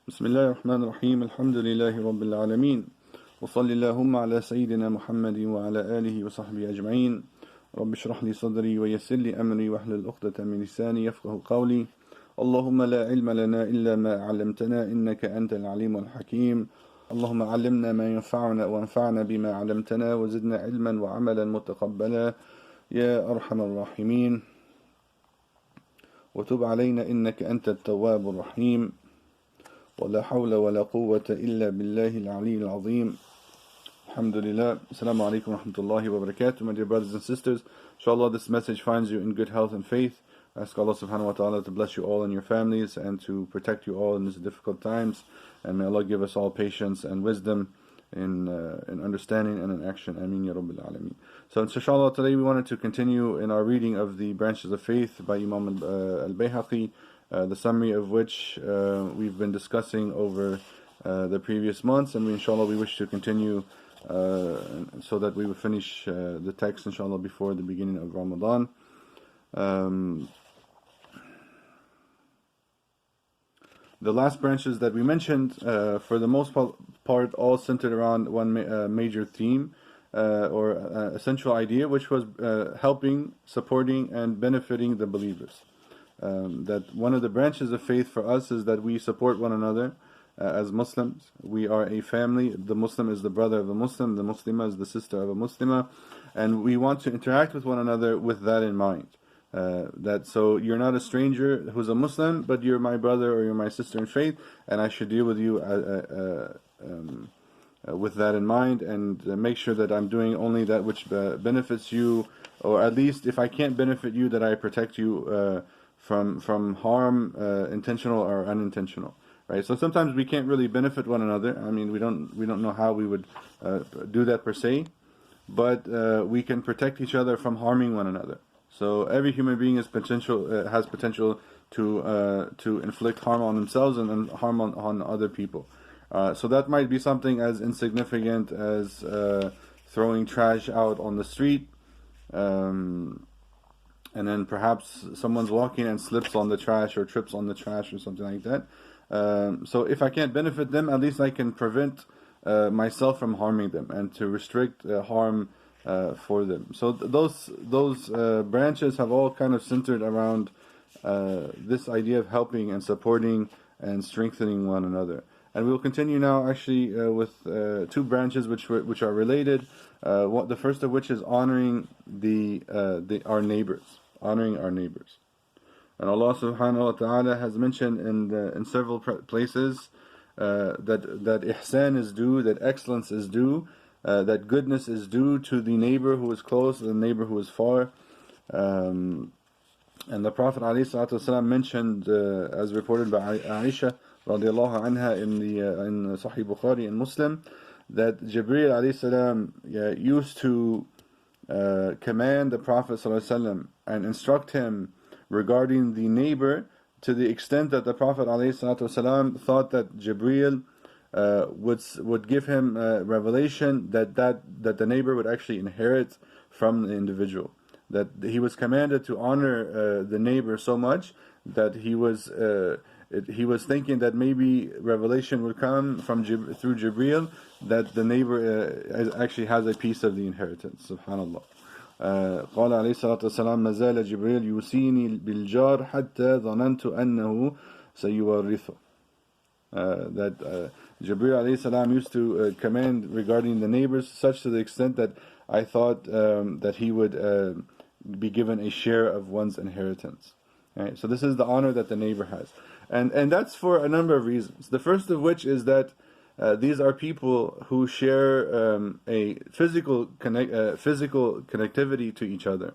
بسم الله الرحمن الرحيم الحمد لله رب العالمين وصل اللهم على سيدنا محمد وعلى آله وصحبه أجمعين رب اشرح لي صدري ويسر لي أمري واحلل عقدة من لساني يفقه قولي اللهم لا علم لنا إلا ما علمتنا إنك أنت العليم الحكيم اللهم علمنا ما ينفعنا وانفعنا بما علمتنا وزدنا علما وعملا متقبلا يا أرحم الراحمين وتب علينا إنك أنت التواب الرحيم ولا حول ولا قوة إلا بالله العلي العظيم. Alhamdulillah. Assalamu alaikum wa rahmatullahi wa barakatuh. My dear brothers and sisters, inshallah this message finds you in good health and faith. I ask Allah subhanahu wa ta'ala to bless you all and your families and to protect you all in these difficult times. And may Allah give us all patience and wisdom in understanding and in action. Ameen ya Rabbil Alameen. So inshallah today we wanted to continue in our reading of the branches of faith by Imam al-Bayhaqi. The summary of which we've been discussing over the previous months, and inshallah we wish to continue so that we will finish the text inshallah before the beginning of Ramadan. The last branches that we mentioned, for the most part, all centered around one major theme or essential idea, which was helping, supporting, and benefiting the believers. That one of the branches of faith for us is that we support one another as Muslims. We are a family. The Muslim is the brother of a Muslim, the Muslimah is the sister of a Muslimah, and we want to interact with one another with that in mind. So you're not a stranger who's a Muslim, but you're my brother or you're my sister in faith, and I should deal with you with that in mind, and make sure that I'm doing only that which benefits you, or at least if I can't benefit you, that I protect you from harm, intentional or unintentional, right? So sometimes we can't really benefit one another. I mean, we don't know how we would do that per se, but we can protect each other from harming one another. So every human being has potential to inflict harm on themselves and harm on other people. So that might be something as insignificant as throwing trash out on the street. And then perhaps someone's walking and slips on the trash or trips on the trash or something like that. So if I can't benefit them, at least I can prevent myself from harming them and to restrict harm for them. So those branches have all kind of centered around this idea of helping and supporting and strengthening one another. And we will continue now actually with two branches which are related. The first of which is honoring our neighbors. Honoring our neighbors. And Allah subhanahu wa ta'ala has mentioned in several places that ihsan is due, that excellence is due, that goodness is due to the neighbor who is close and the neighbor who is far. And the Prophet ﷺ mentioned, as reported by Aisha radiallahu anha in Sahih Bukhari and Muslim, that Jibreel alayhi salam used to command the Prophet ﷺ and instruct him regarding the neighbor, to the extent that the Prophet ﷺ thought that Jibreel would give him revelation that the neighbor would actually inherit from the individual. That he was commanded to honor the neighbor so much that he was thinking that maybe revelation would come through Jibreel that the neighbor actually has a piece of the inheritance. Subhanallah. قال عليه الصلاة والسلام ما زال جبريل يوصيني بالجار حتى ظننت أنه سيورثه. That Jibreel alayhi salam used to command regarding the neighbors, such to the extent that I thought that he would be given a share of one's inheritance. Right? So this is the honor that the neighbor has, and that's for a number of reasons. The first of which is that these are people who share a physical connectivity to each other.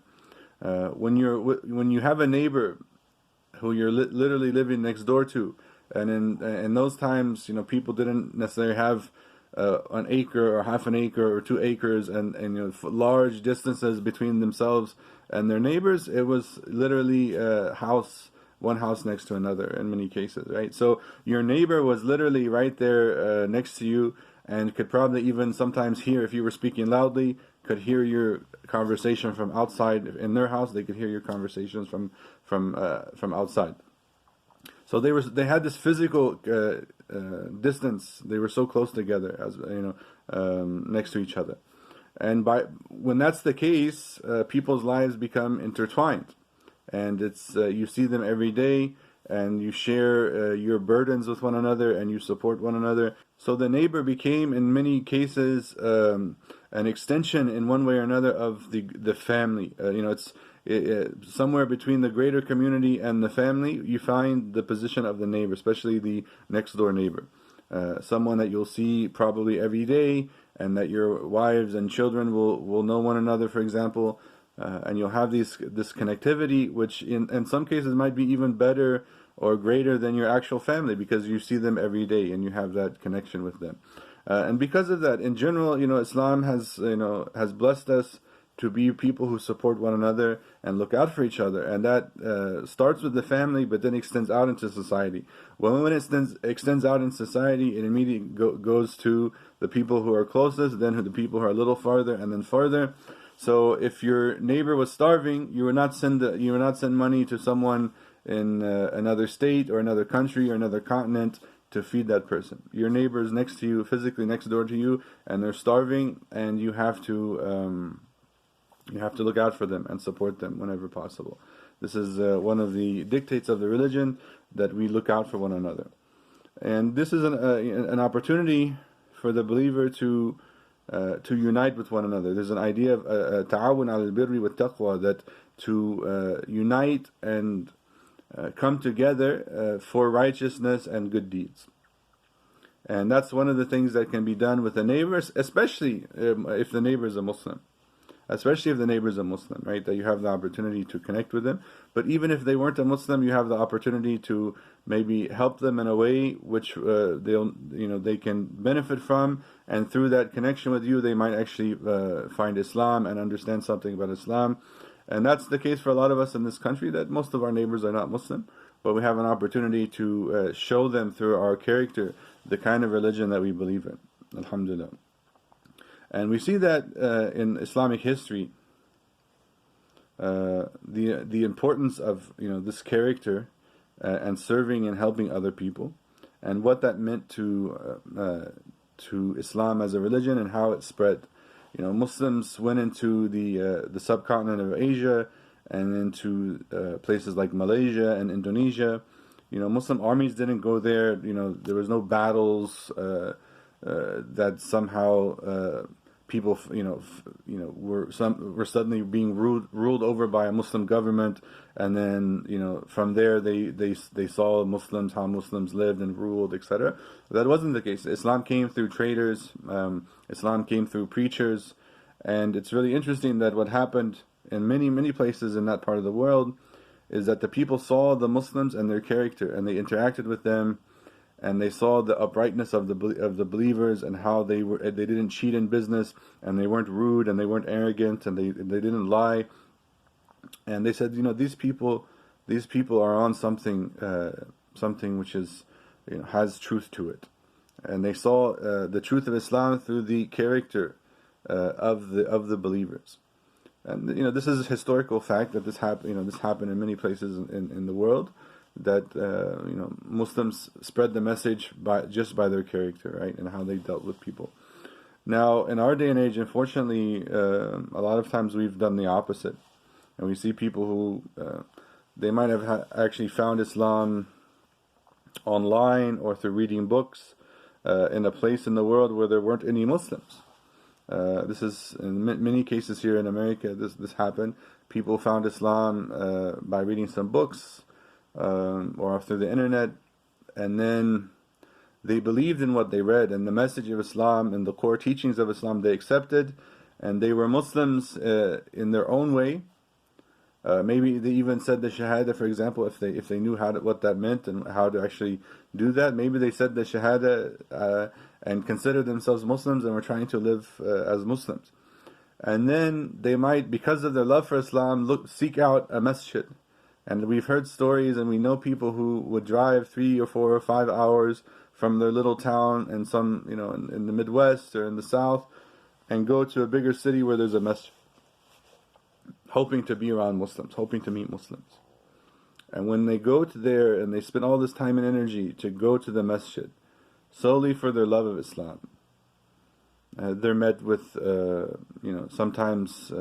When you have a neighbor who you're literally living next door to, and in those times, people didn't necessarily have an acre or half an acre or 2 acres and large distances between themselves and their neighbors. It was literally one house next to another in many cases, right? So your neighbor was literally right there next to you, and could probably even sometimes hear, if you were speaking loudly, could hear your conversation from outside. In their house, they could hear your conversations from outside. So they had this physical distance. They were so close together, as next to each other. And when that's the case, people's lives become intertwined, and it's you see them every day, and you share your burdens with one another, and you support one another. So the neighbor became, in many cases, an extension in one way or another of the family. It's somewhere between the greater community and the family. You find the position of the neighbor, especially the next door neighbor, someone that you'll see probably every day, and that your wives and children will know one another, for example, and you'll have this connectivity, which in some cases might be even better or greater than your actual family, because you see them every day and you have that connection with them. And because of that, in general, Islam has blessed us to be people who support one another and look out for each other, and that starts with the family, but then extends out into society. When it extends out in society, it immediately goes to the people who are closest, then to the people who are a little farther, and then farther. So if your neighbor was starving, you would not send money to someone in another state or another country or another continent to feed that person. Your neighbor is next to you, physically next door to you, and they're starving, and you have to look out for them and support them whenever possible. This is one of the dictates of the religion, that we look out for one another. And this is an opportunity for the believer to unite with one another. There's an idea of ta'awun al-birri wa taqwa, that to unite and come together for righteousness and good deeds. And that's one of the things that can be done with the neighbors, especially if the neighbor is a Muslim. Especially if the neighbor is a Muslim, right? That you have the opportunity to connect with them. But even if they weren't a Muslim, you have the opportunity to maybe help them in a way which they can benefit from, and through that connection with you, they might actually find Islam and understand something about Islam. And that's the case for a lot of us in this country, that most of our neighbors are not Muslim, but we have an opportunity to show them through our character the kind of religion that we believe in. Alhamdulillah. And we see that in Islamic history, the importance of this character and serving and helping other people, and what that meant to Islam as a religion and how it spread. Muslims went into the subcontinent of Asia and into places like Malaysia and Indonesia. Muslim armies didn't go there. There was no battles that somehow people were suddenly being ruled over by a Muslim government, and then from there they saw Muslims, how Muslims lived and ruled, etc. That wasn't the case. Islam came through traders. Islam came through preachers, and it's really interesting that what happened in many places in that part of the world is that the people saw the Muslims and their character, and they interacted with them, and they saw the uprightness of the believers, and how they didn't cheat in business, and they weren't rude, and they weren't arrogant, and they didn't lie. And they said, these people are on something which is has truth to it. And they saw the truth of Islam through the character of the believers. And this is a historical fact that this happened in many places in the world, that Muslims spread the message just by their character, right, and how they dealt with people. Now, in our day and age, unfortunately, a lot of times we've done the opposite, and we see people who they might have actually found Islam online or through reading books in a place in the world where there weren't any Muslims. This is in many cases here in America. This happened. People found Islam by reading some books or through the internet, and then they believed in what they read, and the message of Islam and the core teachings of Islam they accepted, and they were Muslims in their own way. Maybe they even said the Shahada, for example, if they knew what that meant and how to actually do that. Maybe they said the Shahada and considered themselves Muslims and were trying to live as Muslims. And then they might, because of their love for Islam, seek out a masjid. And we've heard stories, and we know people who would drive 3 or 4 or 5 hours from their little town, and some in the Midwest or in the South, and go to a bigger city where there's a masjid, hoping to be around Muslims, hoping to meet Muslims. And when they go to there and they spend all this time and energy to go to the masjid solely for their love of Islam, they're met with, sometimes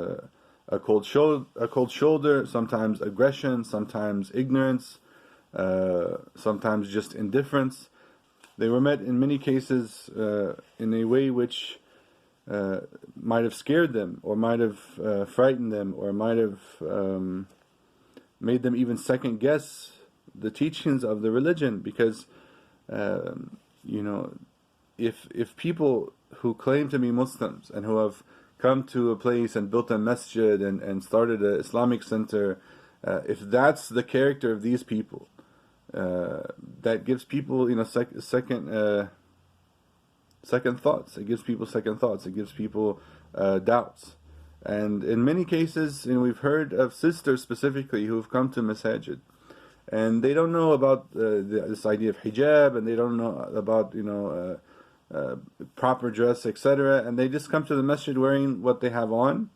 a cold shoulder, sometimes aggression, sometimes ignorance, sometimes just indifference. They were met in many cases in a way which might have scared them, or might have frightened them, or might have made them even second guess the teachings of the religion. Because if people who claim to be Muslims and who have come to a place and built a masjid and started an Islamic center, if that's the character of these people, that gives people second thoughts. It gives people second thoughts. It gives people doubts. And in many cases, we've heard of sisters specifically who have come to masajid, and they don't know about this idea of hijab, and they don't know about proper dress, etc. And they just come to the masjid wearing what they have on,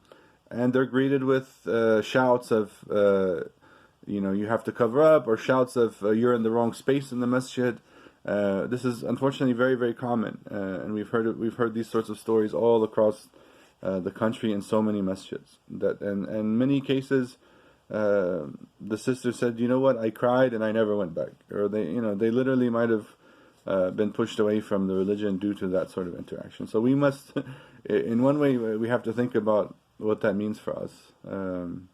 and they're greeted with shouts of you have to cover up, or shouts of you're in the wrong space in the masjid. This is unfortunately very, very common, and we've heard these sorts of stories all across the country in so many masjids. And in many cases, the sister said, "You know what? I cried and I never went back," or they literally might have been pushed away from the religion due to that sort of interaction. So we must, in one way, we have to think about what that means for us on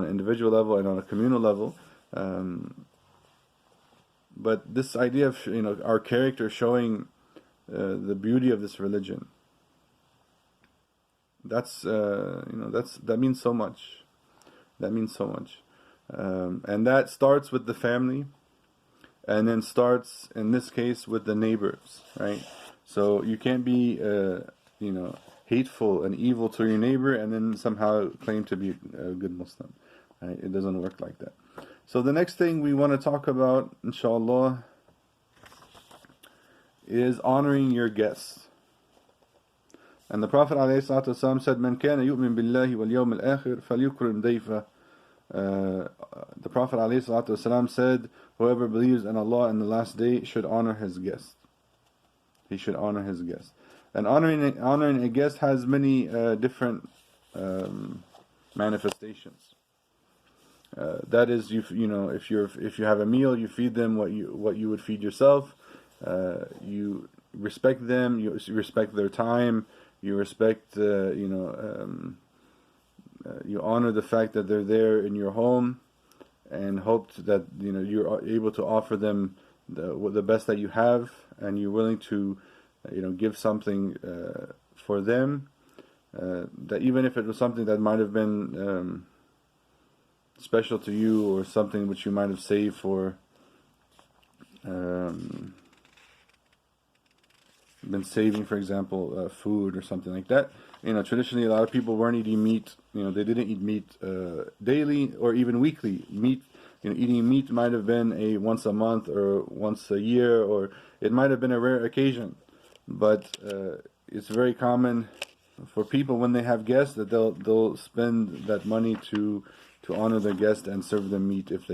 an individual level and on a communal level. But this idea of our character showing the beauty of this religion, that means so much. That means so much, and that starts with the family, and then starts in this case with the neighbors, right? So you can't be hateful and evil to your neighbor and then somehow claim to be a good Muslim, right? It doesn't work like that. So the next thing we want to talk about, inshallah, is honoring your guests. And the Prophet ﷺ said, "Man kana yu'min billahi wal yawm al-akhir falyukrim dayfa." The Prophet ﷺ said, whoever believes in Allah and the last day should honor his guest. He should honor his guest. And honoring a guest has many different manifestations. That is, if you have a meal, you feed them what you would feed yourself. You respect them. You respect their time. You respect you honor the fact that they're there in your home, and hope that you're able to offer them the best that you have, and you're willing to give something for them, that even if it was something that might have been special to you, or something which you might have saved for been saving, for example, food or something like that. Traditionally a lot of people weren't eating meat. They didn't eat meat daily or even weekly. Eating meat might have been a once a month or once a year, or it might have been a rare occasion. But it's very common for people when they have guests that they'll spend that money to honor their guest and serve them meat if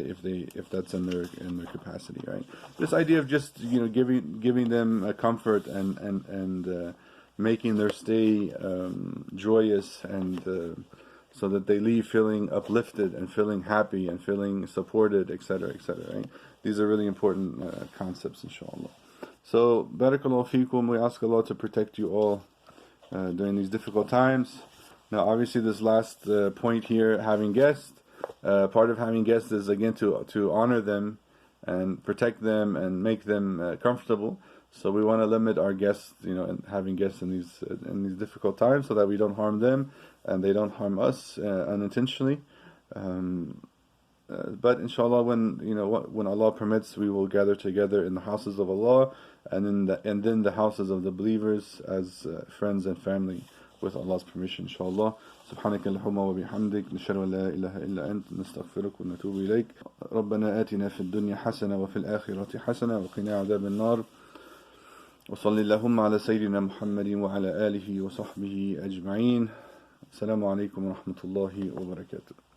that's in their capacity, right? This idea of just giving them a comfort and making their stay joyous, and so that they leave feeling uplifted and feeling happy and feeling supported, etc., etc. Right? These are really important concepts, inshallah. So, barakallahu feekum. We ask Allah to protect you all during these difficult times. Now, obviously, this last point here, having guests. Part of having guests is again to honor them and protect them and make them comfortable. So we want to limit our guests, and having guests in these difficult times, so that we don't harm them and they don't harm us unintentionally. But inshallah, when Allah permits, we will gather together in the houses of Allah and then the houses of the believers as friends and family, with Allah's permission, inshallah. سبحانك اللهم وبحمدك نشهد أن لا إله إلا أنت نستغفرك ونتوب إليك ربنا آتنا في الدنيا حسنة وفي الآخرة حسنة وقنا عذاب النار وصل اللهم على سيدنا محمد وعلى آله وصحبه أجمعين. السلام عليكم ورحمة الله وبركاته.